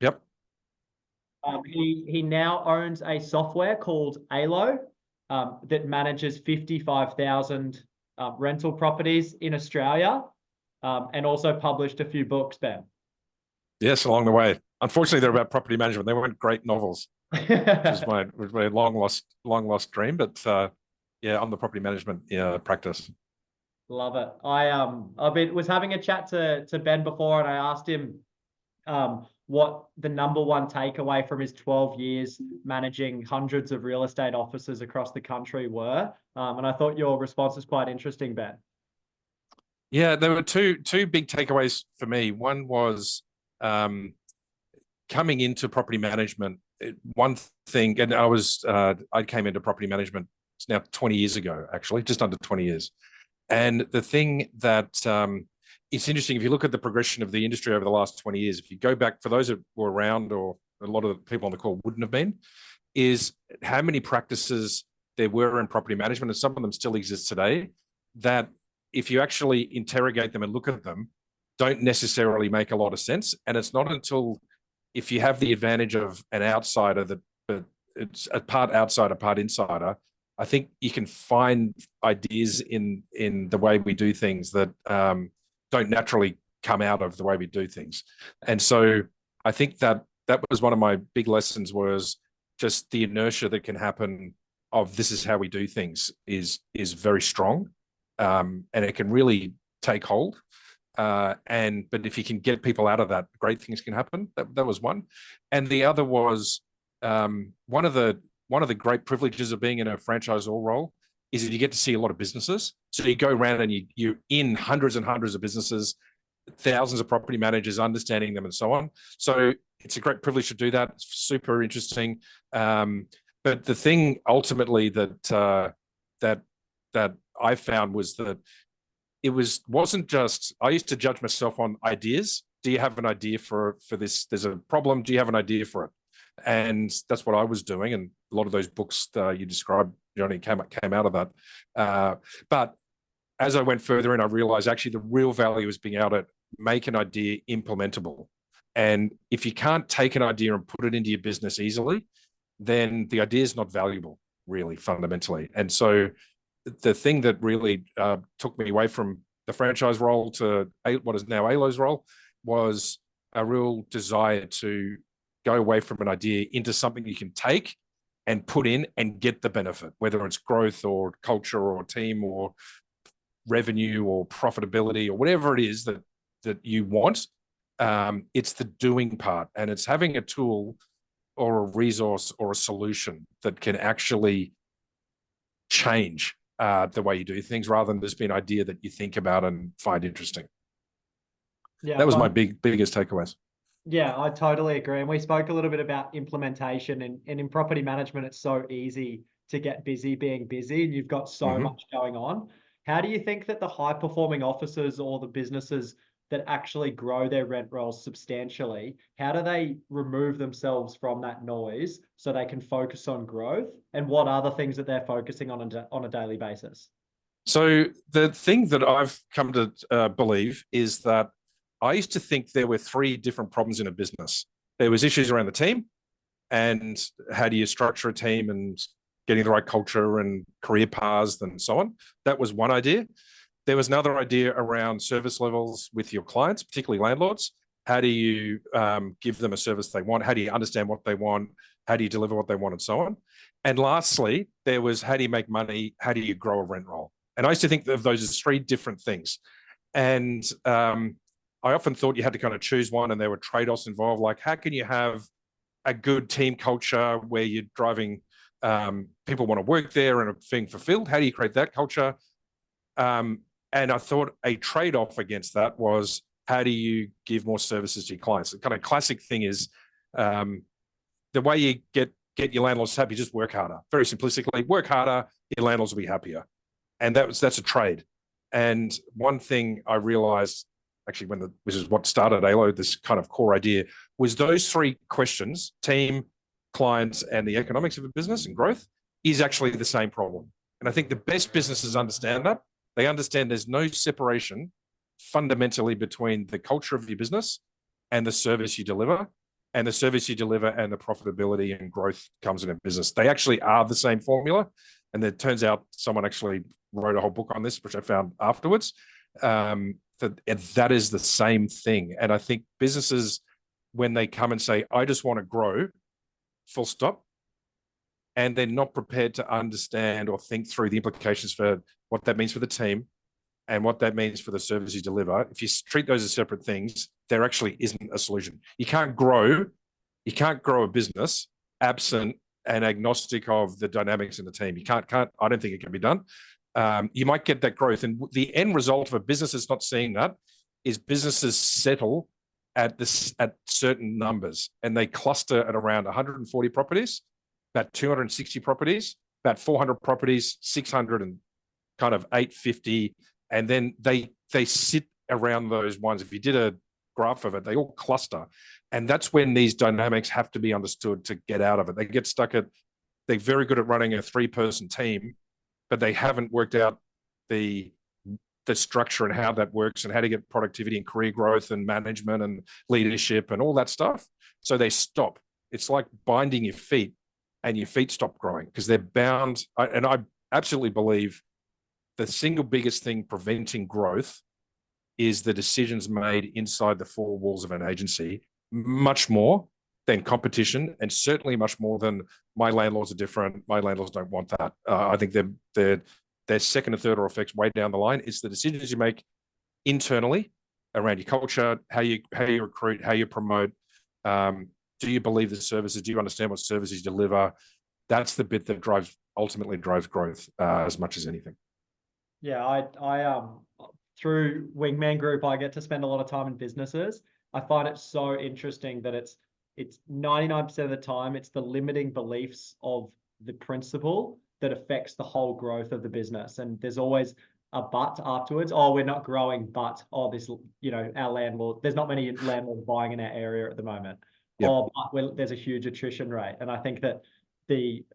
Yep. He now owns a software called Alo that manages 55,000 rental properties in Australia, and also published a few books, Ben. Yes, along the way. Unfortunately, they're about property management. They weren't great novels, which is my long lost dream. But yeah, on the property management practice. Love it. Was having a chat to Ben before, and I asked him what the number one takeaway from his 12 years managing hundreds of real estate offices across the country were. And I thought your response was quite interesting, Ben. Yeah, there were two big takeaways for me. One was coming into property management. One thing, and I came into property management, it's now 20 years ago, actually, just under 20 years. And the thing that it's interesting, if you look at the progression of the industry over the last 20 years, if you go back, for those that were around, or a lot of the people on the call wouldn't have been, is how many practices there were in property management, and some of them still exist today, that if you actually interrogate them and look at them, don't necessarily make a lot of sense. And it's not until, if you have the advantage of an outsider, but it's a part outsider, part insider, I think you can find ideas in the way we do things that don't naturally come out of the way we do things. And so I think that was one of my big lessons, was just the inertia that can happen of this is how we do things is very strong, and it can really take hold. But if you can get people out of that, great things can happen. That was one. And the other was one of the great privileges of being in a franchisor role is that you get to see a lot of businesses. So you go around and you're in hundreds and hundreds of businesses, thousands of property managers, understanding them and so on. So it's a great privilege to do that. It's super interesting. But the thing ultimately that I found was that it wasn't just, I used to judge myself on ideas. Do you have an idea for this? There's a problem. Do you have an idea for it? And that's what I was doing. And a lot of those books you described, Johnny, came out of that. But as I went further in, I realized actually the real value is being able to make an idea implementable. And if you can't take an idea and put it into your business easily, then the idea is not valuable, really, fundamentally. And so the thing that really took me away from the franchise role to what is now ALO's role was a real desire to go away from an idea into something you can take and put in and get the benefit, whether it's growth or culture or team or revenue or profitability or whatever it is that you want. It's the doing part, and it's having a tool or a resource or a solution that can actually change the way you do things, rather than just be an idea that you think about and find interesting. Yeah, that was my biggest takeaways. Yeah, I totally agree. And we spoke a little bit about implementation, and in property management, it's so easy to get busy being busy, and you've got so much going on. How do you think that the high performing offices or the businesses that actually grow their rent rolls substantially, how do they remove themselves from that noise so they can focus on growth? And what are the things that they're focusing on a daily basis? So the thing that I've come to believe is that I used to think there were three different problems in a business. There was issues around the team, and how do you structure a team and getting the right culture and career paths and so on. That was one idea. There was another idea around service levels with your clients, particularly landlords. How do you give them a service they want? How do you understand what they want? How do you deliver what they want, and so on? And lastly, there was how do you make money? How do you grow a rent roll? And I used to think of those as three different things. And I often thought you had to kind of choose one, and there were trade-offs involved. Like, how can you have a good team culture where you're driving people want to work there and are being fulfilled? How do you create that culture? And I thought a trade-off against that was how do you give more services to your clients? The kind of classic thing is the way you get your landlords happy, just work harder. Very simplistically, work harder, your landlords will be happier. And that's a trade. And one thing I realized, actually, this is what started ALO, this kind of core idea, was those three questions, team, clients, and the economics of a business and growth, is actually the same problem. And I think the best businesses understand that. They understand there's no separation fundamentally between the culture of your business and the service you deliver. and the service you deliver and the profitability and growth comes in a business. They actually are the same formula. And it turns out someone actually wrote a whole book on this, which I found afterwards. That is the same thing. And I think businesses, when they come and say, I just want to grow, full stop, and they're not prepared to understand or think through the implications for what that means for the team and what that means for the service you deliver. If you treat those as separate things, there actually isn't a solution. You can't grow a business absent and agnostic of the dynamics in the team. You can't, I don't think it can be done. You might get that growth. And the end result of a business that's not seeing that is businesses settle at certain numbers, and they cluster at around 140 properties, about 260 properties, about 400 properties, 600 and kind of 850. And then they sit around those ones. If you did a graph of it, they all cluster. And that's when these dynamics have to be understood to get out of it. They get stuck they're very good at running a 3-person team, but they haven't worked out the structure and how that works and how to get productivity and career growth and management and leadership and all that stuff. So they stop. It's like binding your feet, and your feet stop growing because they're bound. And I absolutely believe the single biggest thing preventing growth is the decisions made inside the 4 walls of an agency, much more than competition, and certainly much more than my landlords are different. My landlords don't want that. I think they're second and third order effects way down the line. It's the decisions you make internally around your culture, how you recruit, how you promote. Do you believe the services? Do you understand what services you deliver? That's the bit that ultimately drives growth as much as anything. Yeah, I through Wingman Group, I get to spend a lot of time in businesses. I find it so interesting that it's 99% of the time, it's the limiting beliefs of the principal that affects the whole growth of the business. And there's always a but afterwards. Oh, we're not growing, but this, our landlord, there's not many landlords buying in our area at the moment. Yep. Oh, but there's a huge attrition rate. And I think that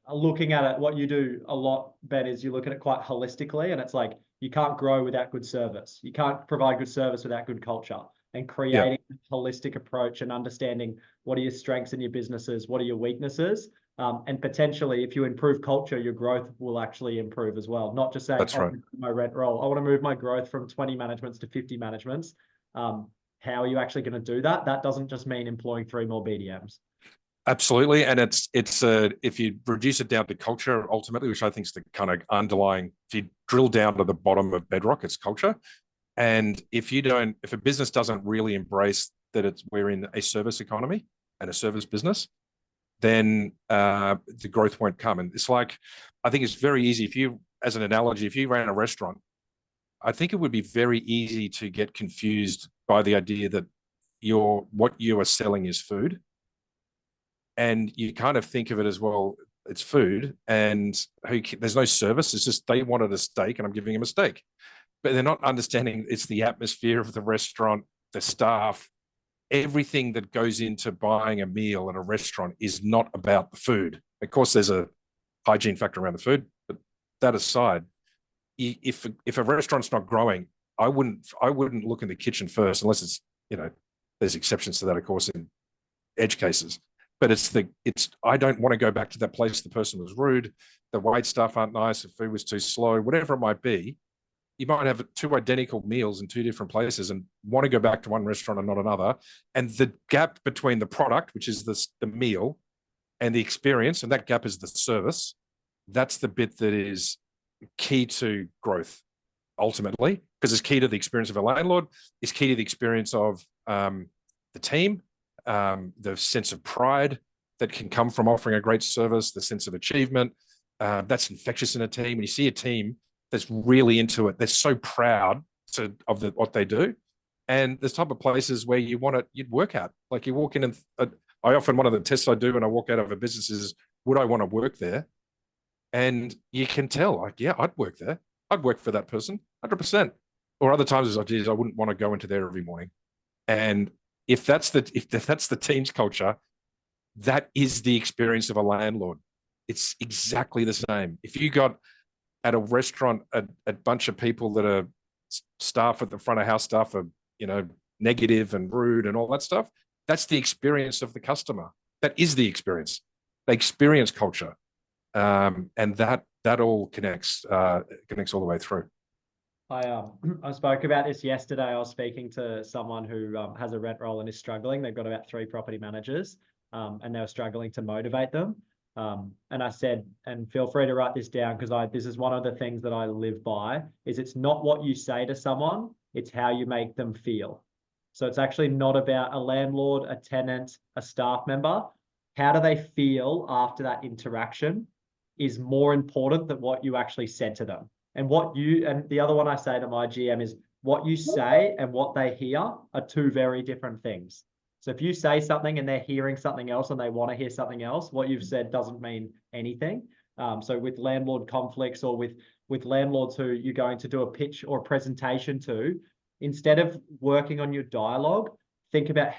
looking at it, what you do a lot, Ben, is you look at it quite holistically, and it's like, you can't grow without good service. You can't provide good service without good culture. And creating a holistic approach and understanding what are your strengths in your businesses, what are your weaknesses, and potentially if you improve culture, your growth will actually improve as well. Not just saying, that's right. My rent roll, I want to move my growth from 20 managements to 50 managements. How are you actually going to do that? That doesn't just mean employing 3 more BDMs. Absolutely. And it's if you reduce it down to culture ultimately, which I think is the kind of underlying, if you drill down to the bottom of bedrock, it's culture. And if a business doesn't really embrace that we're in a service economy and a service business, then the growth won't come. And it's like, I think it's very easy as an analogy, if you ran a restaurant, I think it would be very easy to get confused by the idea that what you are selling is food. And you kind of think of it as, well, it's food and there's no service. It's just they wanted a steak and I'm giving them a steak. But they're not understanding it's the atmosphere of the restaurant, the staff, everything that goes into buying a meal at a restaurant is not about the food. Of course, there's a hygiene factor around the food, but that aside, if a restaurant's not growing, I wouldn't look in the kitchen first, unless it's, there's exceptions to that, of course, in edge cases. But I don't want to go back to that place. The person was rude, the wait staff aren't nice, the food was too slow, whatever it might be. You might have 2 identical meals in 2 different places and want to go back to one restaurant and not another. And the gap between the product, which is the meal, and the experience, and that gap is the service, that's the bit that is key to growth ultimately, because it's key to the experience of a landlord, it's key to the experience of the team, the sense of pride that can come from offering a great service, the sense of achievement, that's infectious in a team. When you see a team that's really into it, they're so proud of what they do. And there's type of places where you'd work at. Like you walk in and I often, one of the tests I do when I walk out of a business is, would I want to work there? And you can tell, like, yeah, I'd work there. I'd work for that person, 100%. Or other times it's like, geez, I wouldn't want to go into there every morning. And if that's the team's culture, that is the experience of a landlord. It's exactly the same. If you got at a restaurant a bunch of people that are staff at the front of house staff are, negative and rude and all that stuff, That's the experience of the customer. That is the experience. The experience culture, and that all connects all the way through. I spoke about this yesterday. I was speaking to someone who has a rent roll and is struggling. They've got about 3 property managers, and they were struggling to motivate them. And I said, and feel free to write this down, because this is one of the things that I live by, is it's not what you say to someone, it's how you make them feel. So it's actually not about a landlord, a tenant, a staff member. How do they feel after that interaction is more important than what you actually said to them. And the other one I say to my GM is, what you say and what they hear are 2 very different things. So if you say something and they're hearing something else and they want to hear something else, what you've said doesn't mean anything. So with landlord conflicts, or with landlords who you're going to do a pitch or a presentation to, instead of working on your dialogue, think about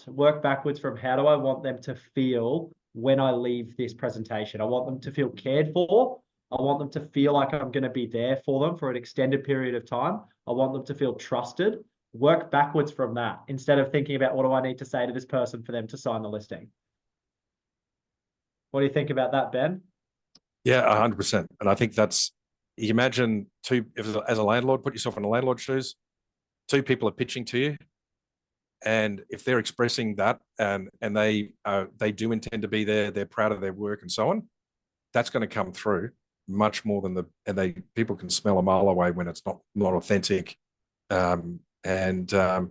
work backwards from how do I want them to feel when I leave this presentation. I want them to feel cared for. I want them to feel like I'm going to be there for them for an extended period of time. I want them to feel trusted. Work backwards from that, instead of thinking about what do I need to say to this person for them to sign the listing. What do you think about that, Ben? Yeah, 100%. And I think you imagine as a landlord, put yourself in a landlord's shoes, 2 people are pitching to you. And if they're expressing that and they do intend to be there, they're proud of their work and so on, that's going to come through much more than people can smell a mile away when it's not authentic. That's how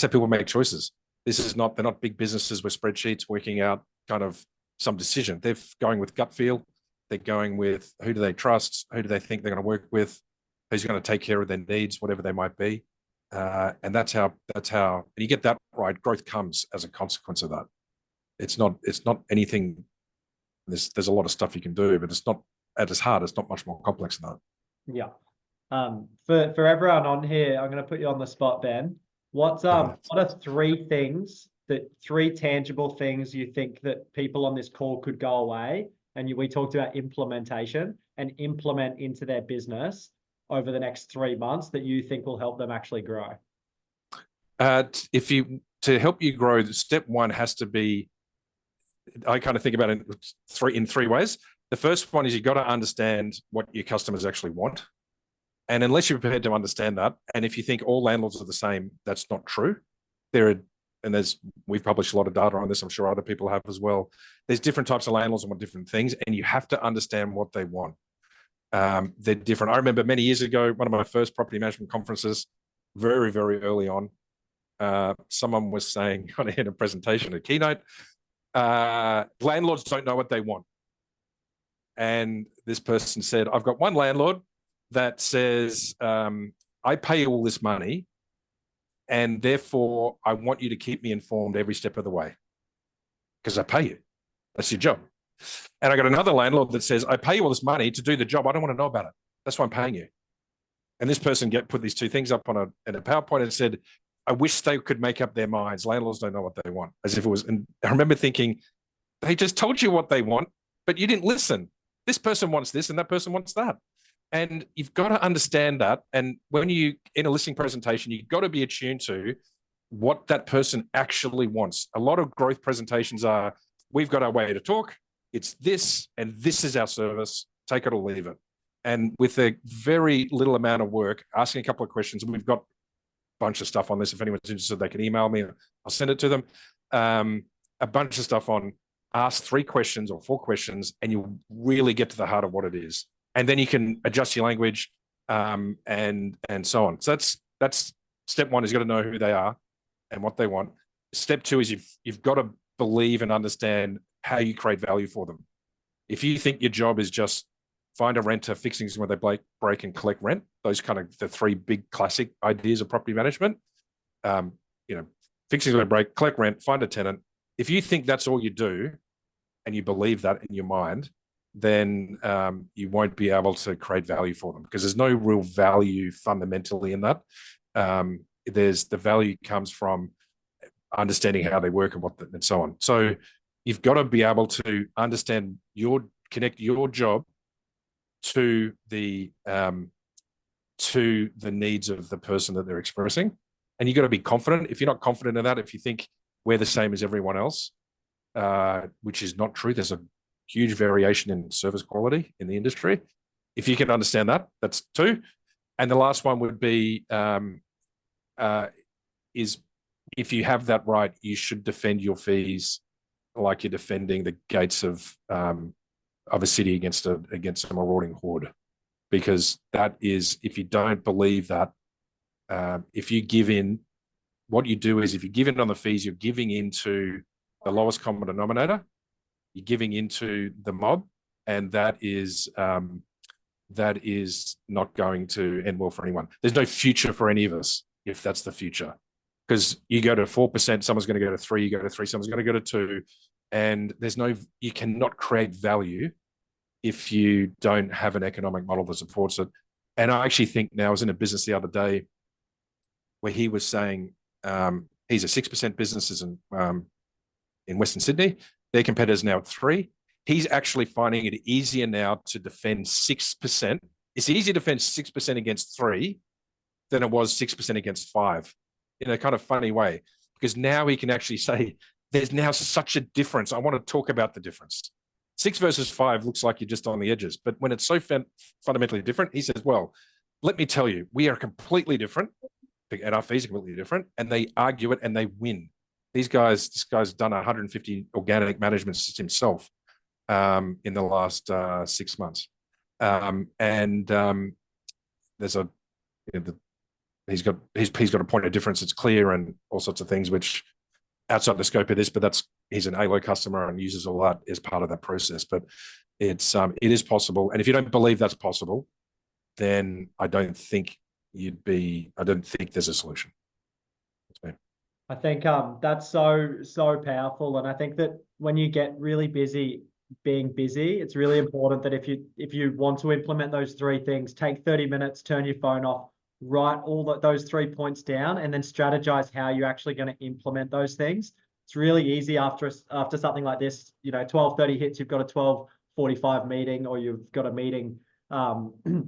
people make choices. They're not big businesses with spreadsheets working out kind of some decision. They're going with gut feel. They're going with, who do they trust? Who do they think they're going to work with? Who's going to take care of their needs, whatever they might be. And that's how and you get that right, growth comes as a consequence of that. It's not anything. There's a lot of stuff you can do, but it's not at its heart. It's not much more complex than that. Yeah. For everyone on here, I'm going to put you on the spot, Ben. What are 3 tangible things you think that people on this call could go away, and we talked about implementation, and implement into their business over the next 3 months that you think will help them actually grow? To help you grow, step 1 has to be, I kind of think about it in three ways. The first one is you've got to understand what your customers actually want. And unless you're prepared to understand that, and if you think all landlords are the same, that's not true. We've published a lot of data on this, I'm sure other people have as well. There's different types of landlords and want different things, and you have to understand what they want. They're different. I remember many years ago, one of my first property management conferences, very, very early on, someone was saying in a presentation, a keynote, landlords don't know what they want. And this person said, I've got one landlord that says, I pay all this money, and therefore I want you to keep me informed every step of the way because I pay you. That's your job. And I got another landlord that says, I pay you all this money to do the job. I don't want to know about it. That's why I'm paying you. And this person put these 2 things up in a PowerPoint and said, I wish they could make up their minds. Landlords don't know what they want, as if it was. And I remember thinking, they just told you what they want, but you didn't listen. This person wants this and that person wants that. And you've got to understand that. And when you, in a listing presentation, you've got to be attuned to what that person actually wants. A lot of growth presentations are, we've got our way to talk. It's this, and this is our service. Take it or leave it. And with a very little amount of work, asking a couple of questions, we've got a bunch of stuff on this. If anyone's interested, they can email me. I'll send it to them. A bunch of stuff on ask 3 questions or 4 questions, and you'll really get to the heart of what it is. And then you can adjust your language and so on. So that's step 1 is you've got to know who they are and what they want. Step 2 is you've got to believe and understand how you create value for them. If you think your job is just find a renter, fix things where they break and collect rent, those kind of the 3 big classic ideas of property management, fix things where they break, collect rent, find a tenant. If you think that's all you do and you believe that in your mind, then you won't be able to create value for them because there's no real value fundamentally in that. The value comes from understanding how they work and so on. So you've got to be able to understand connect your job to the needs of the person that they're expressing, and you've got to be confident. If you're not confident in that, if you think we're the same as everyone else, which is not true. There's a huge variation in service quality in the industry. If you can understand that, that's two. And the last one would be is if you have that right, you should defend your fees like you're defending the gates of a city against a marauding horde, because that is, if you don't believe that, if you give in, what you do is if you give in on the fees, you're giving into the lowest common denominator, you're giving into the mob, and that is not going to end well for anyone. There's no future for any of us if that's the future, because you go to 4%, someone's going to go to 3, you go to 3, someone's going to go to 2, and you cannot create value if you don't have an economic model that supports it. And I actually think now, I was in a business the other day where he was saying he's a 6% businesses in Western Sydney. Their competitors now at 3. He's actually finding it easier now to defend 6%. It's easier to defend 6% against 3 than it was 6% against 5, in a kind of funny way, because now he can actually say, there's now such a difference. I want to talk about the difference. 6 versus 5 looks like you're just on the edges, but when it's so fundamentally different, he says, well, let me tell you, we are completely different, and our fees are completely different, and they argue it and they win. This guy's done 150 organic management systems himself in the last 6 months. There's a, he's got a point of difference. It's clear, and all sorts of things which outside the scope of this, but he's an ALO customer and uses all that as part of that process. But it is possible. And if you don't believe that's possible, then I don't think there's a solution. I think that's so powerful. And I think that when you get really busy being busy, it's really important that if you want to implement those 3 things, take 30 minutes, turn your phone off, write all those 3 points down, and then strategize how you're actually going to implement those things. It's really easy after something like this, 12:30 hits, you've got a 12:45 meeting, or you've got a meeting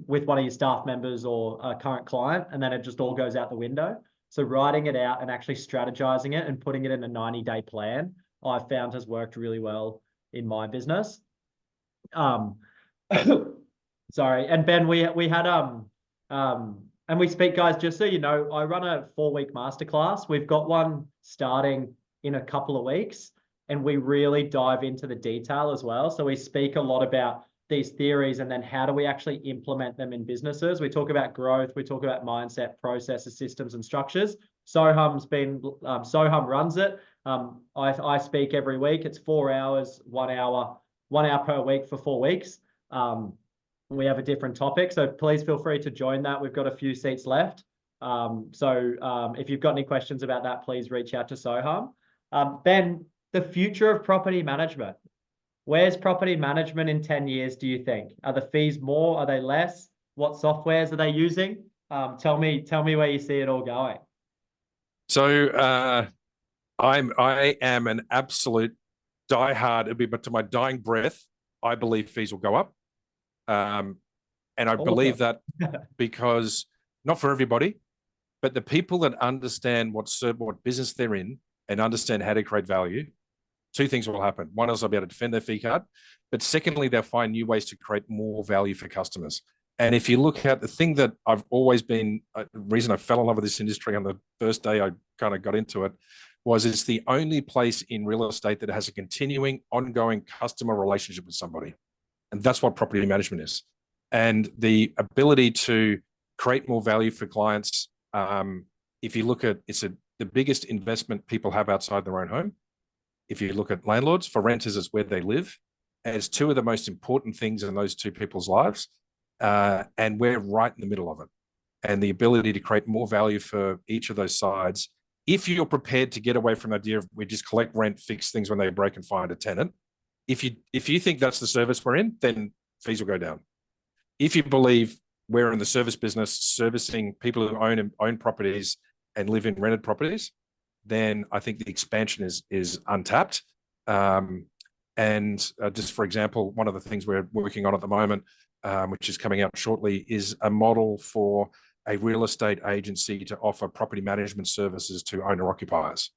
with one of your staff members or a current client, and then it just all goes out the window. So writing it out and actually strategizing it and putting it in a 90-day plan, I've found has worked really well in my business. Sorry. And Ben, we had and we speak, guys, just so you know, I run a 4-week masterclass. We've got one starting in a couple of weeks, and we really dive into the detail as well. So we speak a lot about these theories, and then how do we actually implement them in businesses. We talk about growth, we talk about mindset, processes, systems, and structures. Soham runs it. I speak every week. It's 4 hours, 1 hour per week for 4 weeks. We have a different topic, so please feel free to join that. We've got a few seats left. If you've got any questions about that, please reach out to Soham. Ben, the future of property management. Where's property management in 10 years, do you think? Are the fees more? Are they less? What softwares are they using? Tell me where you see it all going. So I am an absolute diehard, but to my dying breath, I believe fees will go up. And I believe that because, not for everybody, but the people that understand what business they're in and understand how to create value, 2 things will happen. One is they'll be able to defend their fee card, but secondly, they'll find new ways to create more value for customers. And if you look at the thing that I've always been, the reason I fell in love with this industry on the first day I kind of got into it, was it's the only place in real estate that has a continuing, ongoing customer relationship with somebody. And that's what property management is. And the ability to create more value for clients, if you look at, the biggest investment people have outside their own home. If you look at landlords, for renters, it's where they live. And it's 2 of the most important things in those 2 people's lives. And we're right in the middle of it. And the ability to create more value for each of those sides, if you're prepared to get away from the idea of we just collect rent, fix things when they break, and find a tenant. If you think that's the service we're in, then fees will go down. If you believe we're in the service business, servicing people who own properties and live in rented properties, then I think the expansion is untapped. Just for example, one of the things we're working on at the moment, which is coming out shortly, is a model for a real estate agency to offer property management services to owner-occupiers.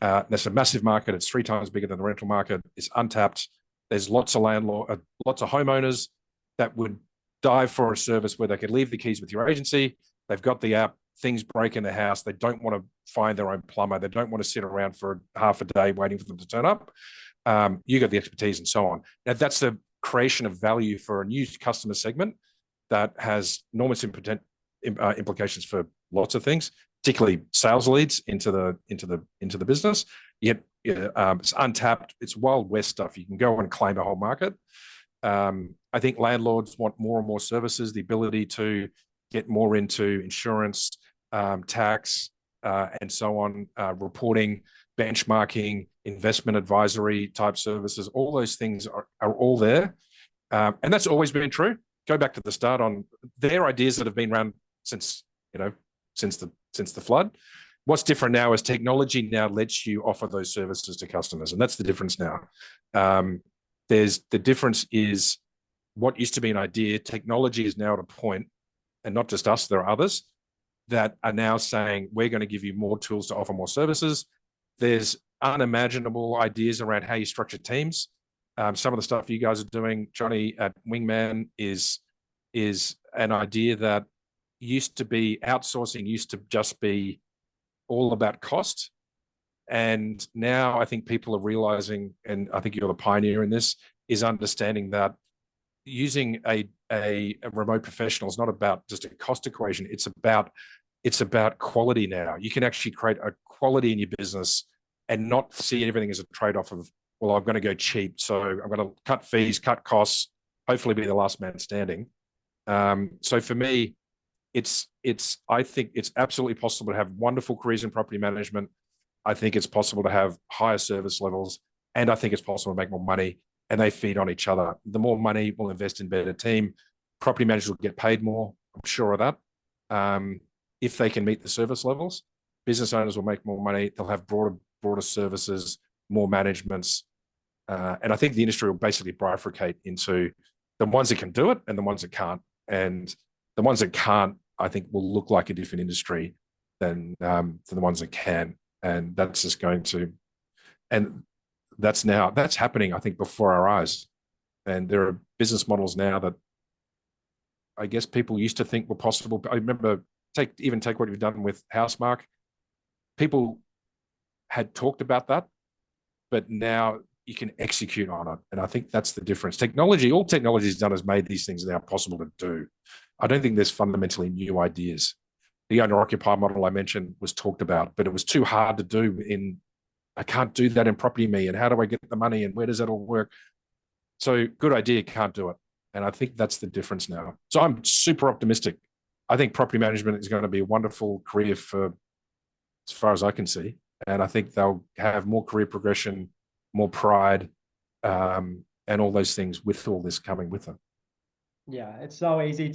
That's a massive market. It's 3 times bigger than the rental market. It's untapped. There's lots of lots of homeowners that would dive for a service where they could leave the keys with your agency. They've got the app. Things break in the house. They don't want to find their own plumber. They don't want to sit around for half a day waiting for them to turn up. You got the expertise and so on. Now, that's the creation of value for a new customer segment that has enormous implications for lots of things, particularly sales leads into the business. Yet it's untapped. It's Wild West stuff. You can go and claim a whole market. I think landlords want more and more services, the ability to get more into insurance, tax, and so on, reporting, benchmarking, investment advisory type services. All those things are all there. And that's always been true. Go back to the start on their ideas that have been around since the flood. What's different now is technology now lets you offer those services to customers, and that's the difference now. The difference is what used to be an idea. Technology is now at a point, and not just us, there are others that are now saying, we're going to give you more tools to offer more services. There's unimaginable ideas around how you structure teams. Some of the stuff you guys are doing, Johnny, at Wingman is an idea that used to be outsourcing, used to just be all about cost. And now I think people are realizing, and I think you're the pioneer in this, is understanding that using a remote professional is not about just a cost equation. It's about quality now. You can actually create a quality in your business and not see everything as a trade-off of, well, I'm going to go cheap, so I'm going to cut fees, cut costs, hopefully be the last man standing. So for me, I think it's absolutely possible to have wonderful careers in property management. I think it's possible to have higher service levels, and I think it's possible to make more money, and they feed on each other. The more money we'll invest in better team, property managers will get paid more. I'm sure of that. If they can meet the service levels, business owners will make more money. They'll have broader services, more managements. And I think the industry will basically bifurcate into the ones that can do it and the ones that can't. And the ones that can't, I think, will look like a different industry than the ones that can. And that's just going to, and that's happening, I think, before our eyes. And there are business models now that I guess people used to think were possible. I remember, take what you've done with Housemark. People had talked about that, but now you can execute on it. And I think that's the difference. All technology has done is made these things now possible to do. I don't think there's fundamentally new ideas. The owner-occupier model I mentioned was talked about, but it was too hard to do I can't do that in property me, and how do I get the money, and where does that all work? So good idea, can't do it. And I think that's the difference now. So I'm super optimistic. I think property management is going to be a wonderful career for, as far as I can see. And I think they'll have more career progression, more pride, and all those things with all this coming with them. Yeah, it's so easy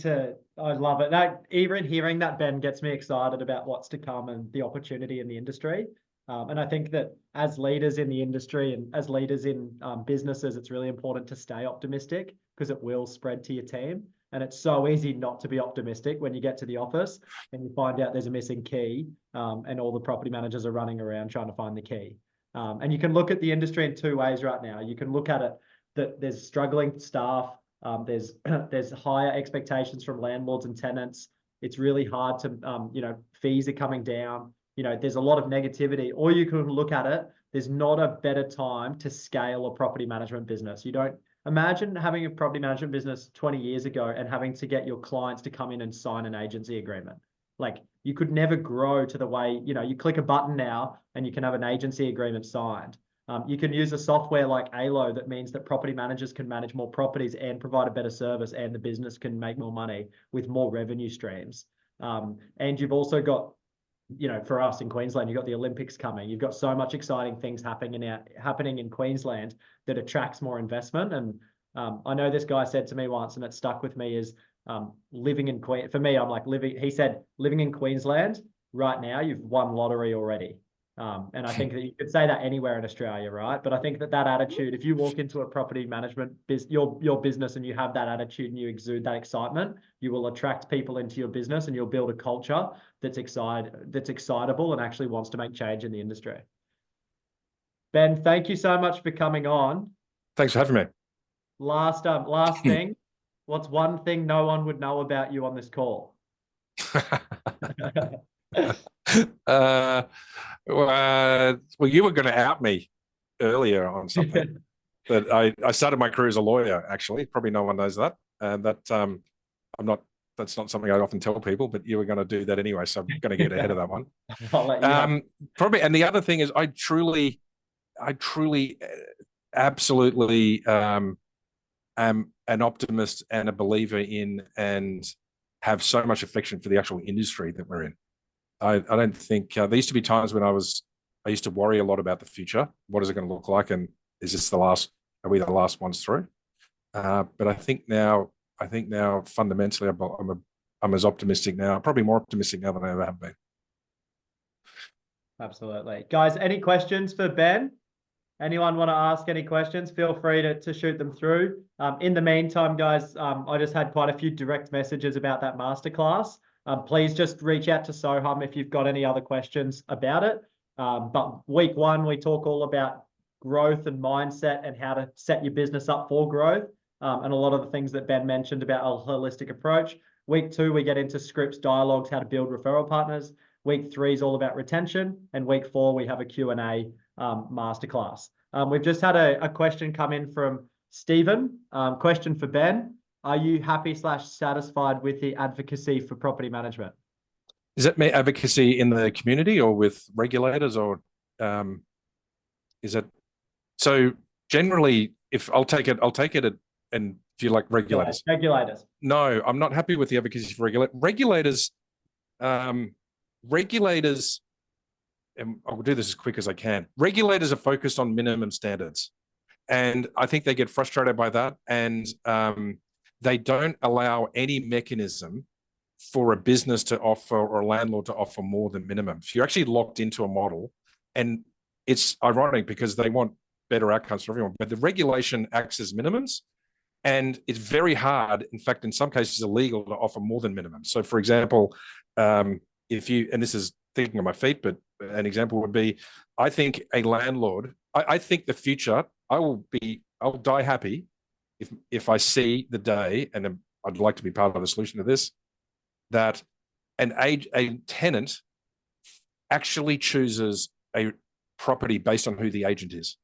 I love it. Even hearing that, Ben, gets me excited about what's to come and the opportunity in the industry. And I think that as leaders in the industry and as leaders in businesses, it's really important to stay optimistic, because it will spread to your team. And it's so easy not to be optimistic when you get to the office and you find out there's a missing key, and all the property managers are running around trying to find the key. And you can look at the industry in 2 ways right now. You can look at it that there's struggling staff. There's higher expectations from landlords and tenants. It's really hard to, fees are coming down. There's a lot of negativity. Or you can look at it, there's not a better time to scale a property management business. You don't imagine having a property management business 20 years ago and having to get your clients to come in and sign an agency agreement. Like, you could never grow to the way, you click a button now and you can have an agency agreement signed. You can use a software like ALO that means that property managers can manage more properties and provide a better service, and the business can make more money with more revenue streams. And you've also got, for us in Queensland, you've got the Olympics coming. You've got so much exciting things happening in Queensland that attracts more investment. And I know this guy said to me once, and it stuck with me, is living in for me, I'm like he said, living in Queensland right now, you've won lottery already. And I think that you could say that anywhere in Australia, right? But I think that attitude, if you walk into a property management your business and you have that attitude and you exude that excitement, you will attract people into your business, and you'll build a culture that's excitable and actually wants to make change in the industry. Ben, thank you so much for coming on. Thanks for having me. Last thing, what's one thing no one would know about you on this call? Well, you were going to out me earlier on something, but I started my career as a lawyer, actually. Probably no one knows that. And that's not something I often tell people, but you were going to do that anyway. So I'm going to get ahead of that one. I'll let you Probably. And the other thing is I truly absolutely am an optimist and a believer in and have so much affection for the actual industry that we're in. I don't think there used to be times when I used to worry a lot about the future. What is it going to look like? And is this are we the last ones through? But I think now fundamentally I'm as optimistic now, probably more optimistic now than I ever have been. Absolutely. Guys, any questions for Ben? Anyone want to ask any questions? Feel free to shoot them through. In the meantime, guys, I just had quite a few direct messages about that masterclass. Please just reach out to Soham if you've got any other questions about it. But week one, we talk all about growth and mindset and how to set your business up for growth. And a lot of the things that Ben mentioned about a holistic approach. Week two, we get into scripts, dialogues, how to build referral partners. Week three is all about retention. And week four, we have a Q&A masterclass. We've just had a question come in from Stephen. Question for Ben. Are you happy / satisfied with the advocacy for property management? Is that advocacy in the community or with regulators, or is it? So generally, if I'll take it and if you like regulators. Regulators. No, I'm not happy with the advocacy for regulators. Regulators, and I'll do this as quick as I can. Regulators are focused on minimum standards, and I think they get frustrated by that, and they don't allow any mechanism for a business to offer or a landlord to offer more than minimum. If you're actually locked into a model, and it's ironic because they want better outcomes for everyone, but the regulation acts as minimums, and it's very hard, in fact, in some cases illegal to offer more than minimum. So for example, if you, and this is thinking on my feet, but an example would be, I think a landlord, I think the future, I'll die happy if I see the day, and I'd like to be part of the solution to this, that a tenant actually chooses a property based on who the agent is.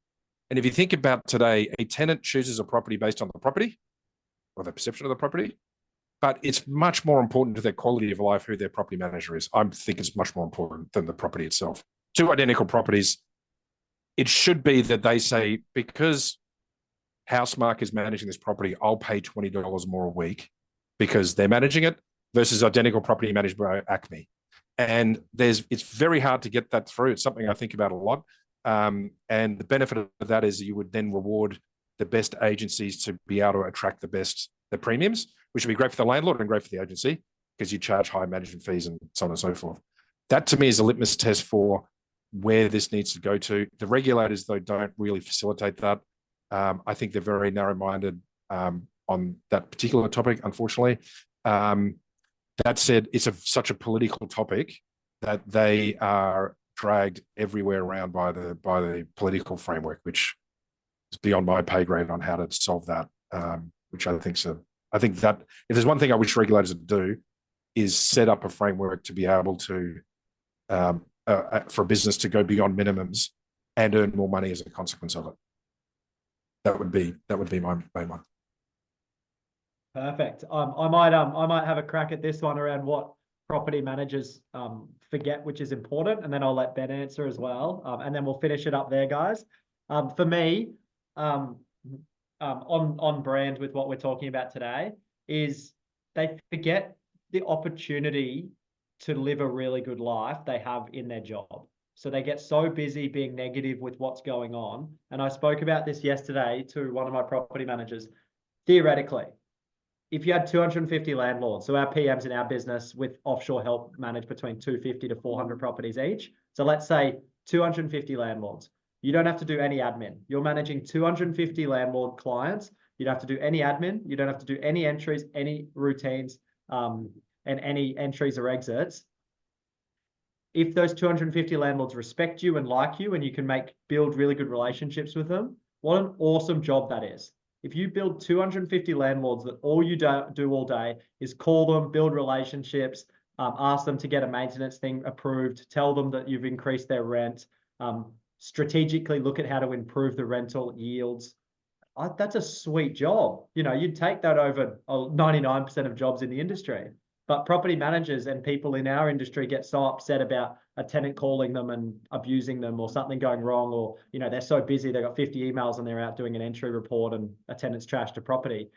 And if you think about today, a tenant chooses a property based on the property or the perception of the property, but it's much more important to their quality of life who their property manager is. I think it's much more important than the property itself. Two identical properties, it should be that they say, because Housemarque is managing this property, I'll pay $20 more a week because they're managing it, versus identical property managed by Acme. And it's very hard to get that through. It's something I think about a lot. And the benefit of that is you would then reward the best agencies to be able to attract the premiums, which would be great for the landlord and great for the agency because you charge high management fees and so on and so forth. That to me is a litmus test for where this needs to go to. The regulators, though, don't really facilitate that. I think they're very narrow-minded on that particular topic, unfortunately. That said, it's such a political topic that they are dragged everywhere around by the political framework, which is beyond my pay grade on how to solve that. Which I think that if there's one thing I wish regulators would do, is set up a framework to be able to for a business to go beyond minimums and earn more money as a consequence of it. That would be my main one. Perfect. I might have a crack at this one around what property managers forget, which is important, and then I'll let Ben answer as well, and then we'll finish it up there, guys. For me, on brand with what we're talking about today, is they forget the opportunity to live a really good life they have in their job. So they get so busy being negative with what's going on. And I spoke about this yesterday to one of my property managers. Theoretically, if you had 250 landlords, so our PMs in our business with offshore help manage between 250 to 400 properties each. So let's say 250 landlords. You don't have to do any admin. You're managing 250 landlord clients. You don't have to do any admin. You don't have to do any entries, any routines, and any entries or exits. if those 250 landlords respect you and like you, and you can build really good relationships with them, what an awesome job that is. If you build 250 landlords that all you do all day is call them, build relationships, ask them to get a maintenance thing approved, tell them that you've increased their rent, strategically look at how to improve the rental yields. That's a sweet job. You know, you'd take that over 99% of jobs in the industry. But property managers and people in our industry get so upset about a tenant calling them and abusing them, or something going wrong, or, you know, they're so busy, they've got 50 emails and they're out doing an entry report and a tenant's trashed a property.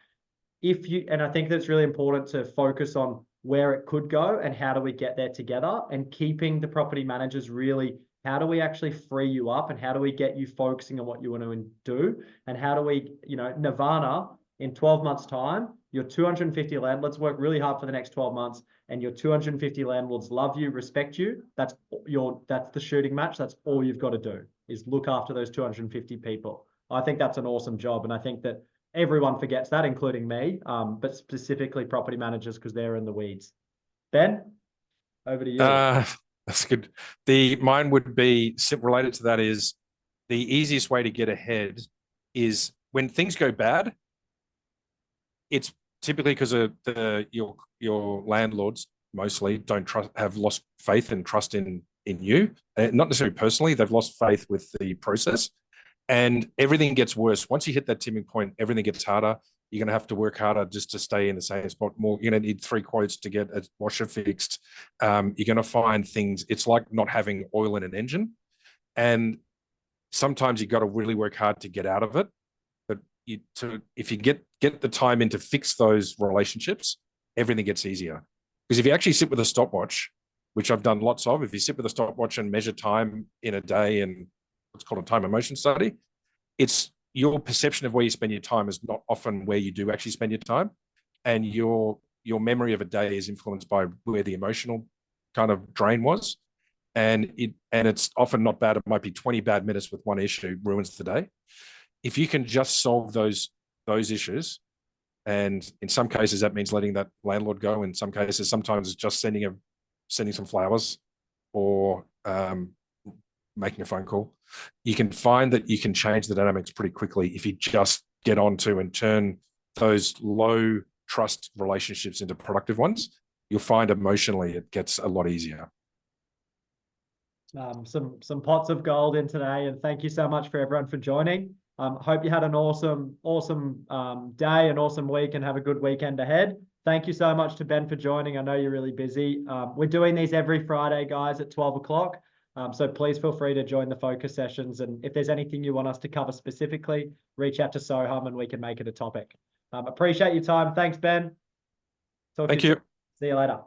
And I think that's really important to focus on where it could go and how do we get there together, and keeping the property managers really, how do we actually free you up, and how do we get you focusing on what you want to do, and how do we, you know, Nirvana, in 12 months time, your 250 landlords work really hard for the next 12 months, and your 250 landlords love you, respect you. That's the shooting match. That's all you've got to do, is look after those 250 people. I think that's an awesome job. And I think that everyone forgets that, including me, but specifically property managers, because they're in the weeds. Ben, over to you. That's good. Mine would be related to that is the easiest way to get ahead is when things go bad, it's typically because your landlords mostly have lost faith and trust in you, not necessarily personally. They've lost faith with the process, and everything gets worse. Once you hit that tipping point, everything gets harder. You're going to have to work harder just to stay in the same spot. You're going to need 3 quotes to get a washer fixed. You're going to find things. It's like not having oil in an engine, and sometimes you got to really work hard to get out of it. If you get the time in to fix those relationships, everything gets easier. Because if you actually sit with a stopwatch, which I've done lots of, if you sit with a stopwatch and measure time in a day, and what's called a time emotion study, it's your perception of where you spend your time is not often where you do actually spend your time, and your memory of a day is influenced by where the emotional kind of drain was, and it's often not bad. It might be 20 bad minutes with one issue ruins the day. If you can just solve those issues, and in some cases that means letting that landlord go. In some cases, sometimes it's just sending some flowers, or making a phone call. You can find that you can change the dynamics pretty quickly if you just get onto and turn those low trust relationships into productive ones. You'll find emotionally it gets a lot easier. Some pots of gold in today, and thank you so much for everyone for joining. Hope you had an awesome day, an awesome week, and have a good weekend ahead. Thank you so much to Ben for joining. I know you're really busy. We're doing these every Friday, guys, at 12 o'clock. So please feel free to join the focus sessions. And if there's anything you want us to cover specifically, reach out to Soham and we can make it a topic. Appreciate your time. Thanks, Ben. Thank you. See you later.